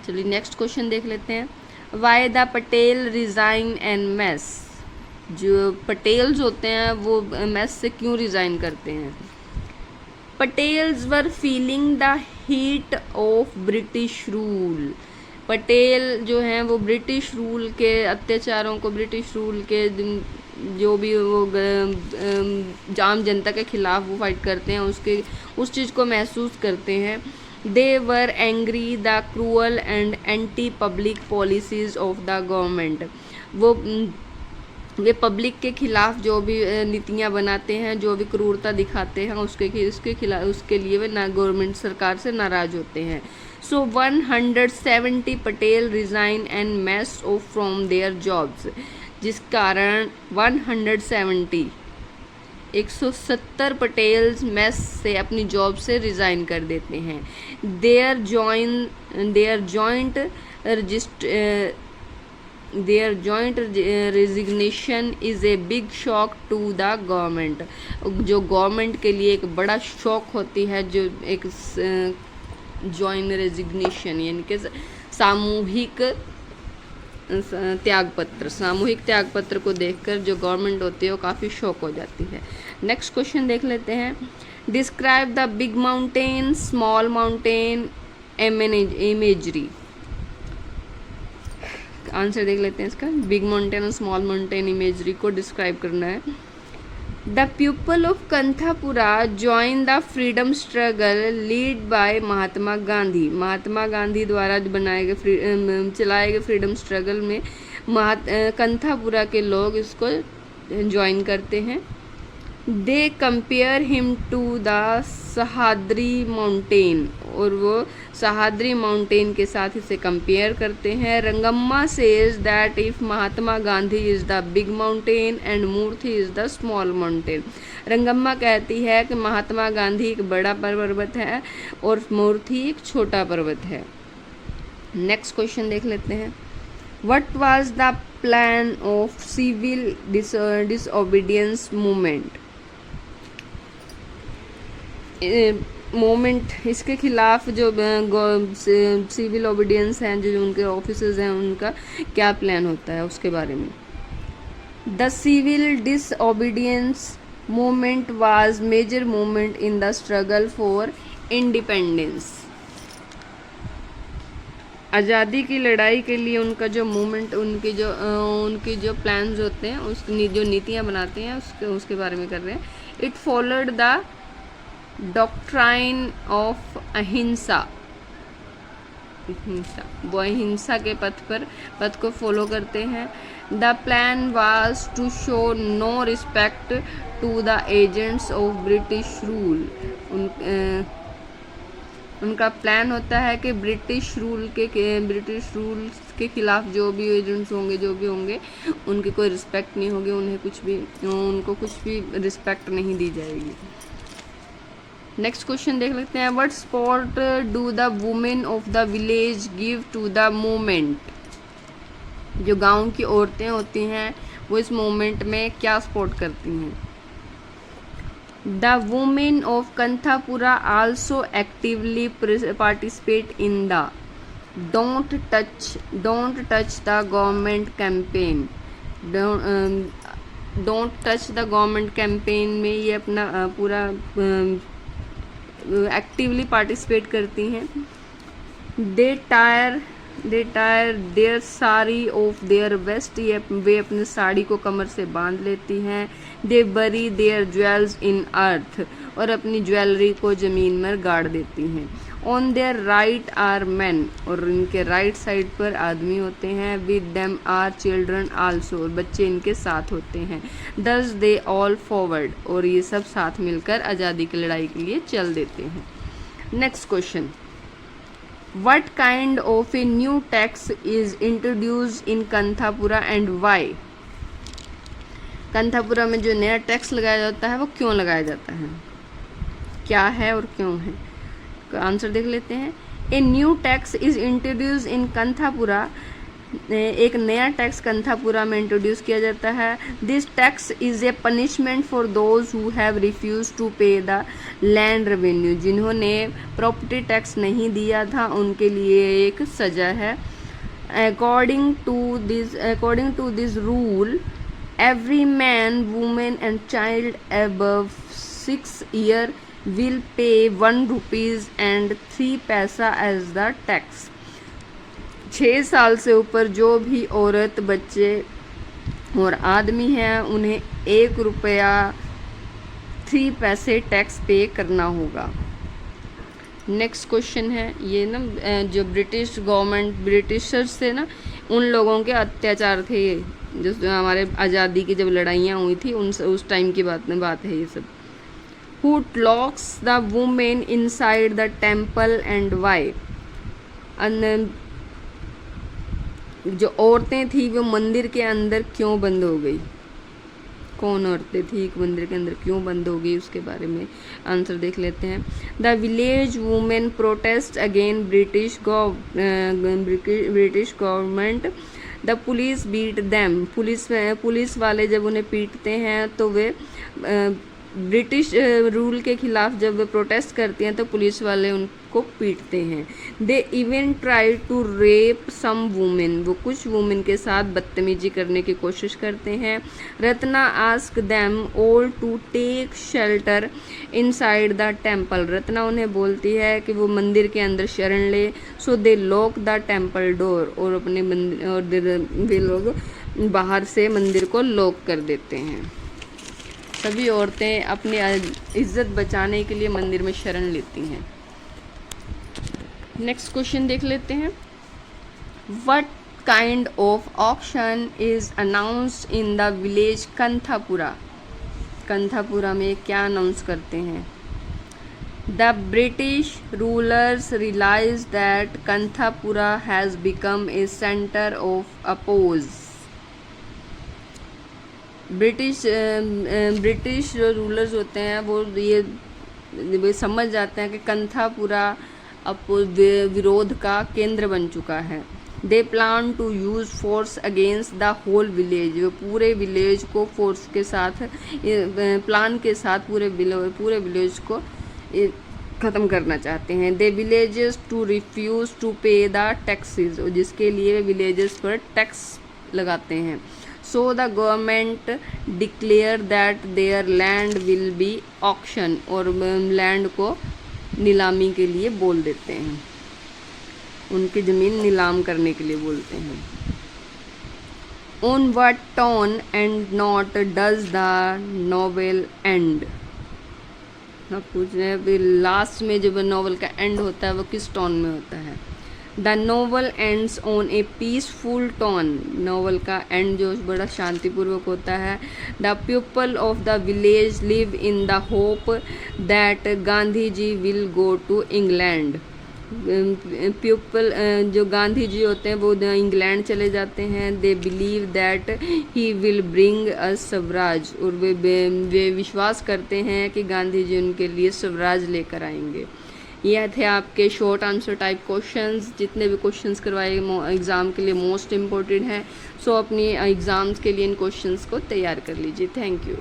चलिए next question देख लेते हैं। Why the Patel resign and mess, जो पटेल्स होते हैं वो मेस से क्यों रिज़ाइन करते हैं? Patels were feeling the heat of British rule, Patel जो हैं वो ब्रिटिश रूल के अत्याचारों को, ब्रिटिश रूल के जो भी वो आम जनता के खिलाफ वो फाइट करते हैं, उसके उस चीज़ को महसूस करते हैं। They were angry the cruel and anti public policies of the government, वो वे पब्लिक के खिलाफ जो भी नीतियाँ बनाते हैं, जो भी क्रूरता दिखाते हैं, उसके खिलाफ, उसके लिए वे ना गवर्नमेंट सरकार से नाराज़ होते हैं। सो 170 Patel resign and mess of from their jobs, जिस कारण 170 पटेल्स मेस से अपनी जॉब से रिज़ाइन कर देते हैं। Their joint resignation is a big shock to the government, जो गवर्नमेंट के लिए एक बड़ा शॉक होती है, जो एक जॉइंट रेजिग्नेशन यानी कि सामूहिक त्यागपत्र को देखकर जो गवर्नमेंट होती है वो काफ़ी शॉक हो जाती है। नेक्स्ट क्वेश्चन देख लेते हैं। Describe the big mountain, small mountain imagery, answer देख लेते हैं इसका। बिग माउंटेन और स्मॉल माउंटेन इमेजरी को डिस्क्राइब करना है। The people of Kanthapura join the freedom struggle lead by Mahatma Gandhi, Mahatma Gandhi द्वारा बनाए गए चलाए गए फ्रीडम स्ट्रगल में कंथापुरा के लोग इसको ज्वाइन करते हैं। They compare him to the Sahyadri mountain, और वो सहाद्री माउंटेन के साथ इसे कंपेयर करते हैं। Rangamma says that if Mahatma Gandhi is the big mountain and Moorthy is the small mountain, Rangamma कहती है कि महात्मा गांधी एक बड़ा पर्वत है और मूर्ति एक छोटा पर्वत है। नेक्स्ट क्वेश्चन देख लेते हैं। What was the plan of civil disobedience movement, इसके खिलाफ जो सिविल ओबीडियंस हैं, जो उनके ऑफिसर्स हैं, उनका क्या प्लान होता है उसके बारे में। The civil disobedience movement was major movement in the struggle for independence, आज़ादी की लड़ाई के लिए उनका जो मूवमेंट, उनकी जो प्लान्स होते हैं, उसकी जो नीतियाँ बनाते हैं, उसके बारे में कर रहे हैं। It followed the doctrine of ahimsa, वो अहिंसा के पथ को फॉलो करते हैं। The plan was to show no respect to the agents of British rule, उनका प्लान होता है कि ब्रिटिश रूल के खिलाफ जो भी एजेंट्स होंगे, जो भी होंगे, उनकी कोई रिस्पेक्ट नहीं होगी, उनको कुछ भी रिस्पेक्ट नहीं दी जाएगी। नेक्स्ट क्वेश्चन देख लेते हैं। What support do the women of the village give to the movement, जो गांव की औरतें होती हैं वो इस मूवमेंट में क्या सपोर्ट करती हैं। The women of Kanthapura also actively participate in the don't touch the government campaign, don't touch the government campaign में ये अपना पूरा एक्टिवली पार्टिसिपेट करती हैं। They tire their sari off their waist, ये वे अपने साड़ी को कमर से बांध लेती हैं। दे बरी देयर ज्वेल्स इन अर्थ, और अपनी ज्वेलरी को ज़मीन में गाड़ देती हैं। On their right are men, और इनके राइट साइड पर आदमी होते हैं। With them are children also, और बच्चे इनके साथ होते हैं। दस दे ऑल फॉरवर्ड, और ये सब साथ मिलकर आज़ादी की लड़ाई के लिए चल देते हैं। Next question. What kind of a new tax is introduced in कंथापुरा and why? कंथापुरा में जो नया टैक्स लगाया जाता है वो क्यों लगाया जाता है, क्या है और क्यों है? आंसर देख लेते हैं। A new tax is introduce in Kanthapura एक नया टैक्स कंथापुरा में इंट्रोड्यूस किया जाता है। This tax is a punishment for those who have refuse to pay the land revenue. जिन्होंने प्रॉपर्टी टैक्स नहीं दिया था उनके लिए एक सज़ा है। According to this rule every man, woman and child above 6 years will pay 1 rupees and 3 पैसा as the tax। 6 साल से ऊपर जो भी औरत, बच्चे और आदमी हैं उन्हें 1 रुपया 3 पैसे टैक्स पे करना होगा। नेक्स्ट क्वेश्चन है ये ना, जो ब्रिटिश गवर्नमेंट, ब्रिटिशर्स से ना उन लोगों के अत्याचार थे जो हमारे आज़ादी की जब लड़ाइयाँ हुई थी उस टाइम की बात है ये सब। Who locks the women inside the temple and why. जो औरतें थी वो मंदिर के अंदर क्यों बंद हो गई? कौन औरतें थी मंदिर के अंदर क्यों बंद हो गई, उसके बारे में आंसर देख लेते हैं। The village women protest again British government. The police beat them. Police वाले जब उन्हें पीटते हैं तो वे ब्रिटिश रूल के खिलाफ जब वे प्रोटेस्ट करती हैं तो पुलिस वाले उनको पीटते हैं। They even try to rape some women. वो कुछ वुमेन के साथ बदतमीजी करने की कोशिश करते हैं। Ratna ask them all to take shelter inside the temple. Ratna उन्हें बोलती है कि वो मंदिर के अंदर शरण ले। सो दे लॉक द टेम्पल डोर। और अपने मंदिर और वे लोग बाहर से मंदिर को लॉक कर देते हैं। सभी औरतें अपनी इज्जत बचाने के लिए मंदिर में शरण लेती हैं। नेक्स्ट क्वेश्चन देख लेते हैं। What kind of auction is announced in the village Kanthapura. Kanthapura में क्या अनाउंस करते हैं? The British rulers realise that Kanthapura has become a centre of oppose. British जो रूलर्स होते हैं वो ये समझ जाते हैं कि कंथापुरा विरोध का केंद्र बन चुका है। They plan to use force against the whole village. वो पूरे विलेज को फोर्स के साथ, प्लान के साथ पूरे विलेज को ख़त्म करना चाहते हैं। दे villages to refuse to pay the taxes. जिसके लिए विलेजेस पर टैक्स लगाते हैं। So the government declare that their land will be auction। और लैंड को नीलामी के लिए बोल देते हैं, उनकी ज़मीन नीलाम करने के लिए बोलते हैं। On what tone and note does the novel end। अब पूछ रहे हैं लास्ट में जब नॉवल का एंड होता है वो किस टोन में होता है? The novel ends on a peaceful tone. Novel का एंड जो बड़ा शांतिपूर्वक होता है। The people of the village live in the hope that Gandhi ji will go to England. People जो गांधी जी होते हैं वो इंग्लैंड चले जाते हैं। They believe that he will bring a Swaraj. और वे विश्वास करते हैं कि गांधी जी उनके लिए स्वराज लेकर आएंगे। यह थे आपके शॉर्ट आंसर टाइप क्वेश्चंस। जितने भी क्वेश्चंस करवाए एग्ज़ाम के लिए मोस्ट इम्पोर्टेंट हैं। सो अपनी एग्ज़ाम्स के लिए इन क्वेश्चंस को तैयार कर लीजिए। Thank you.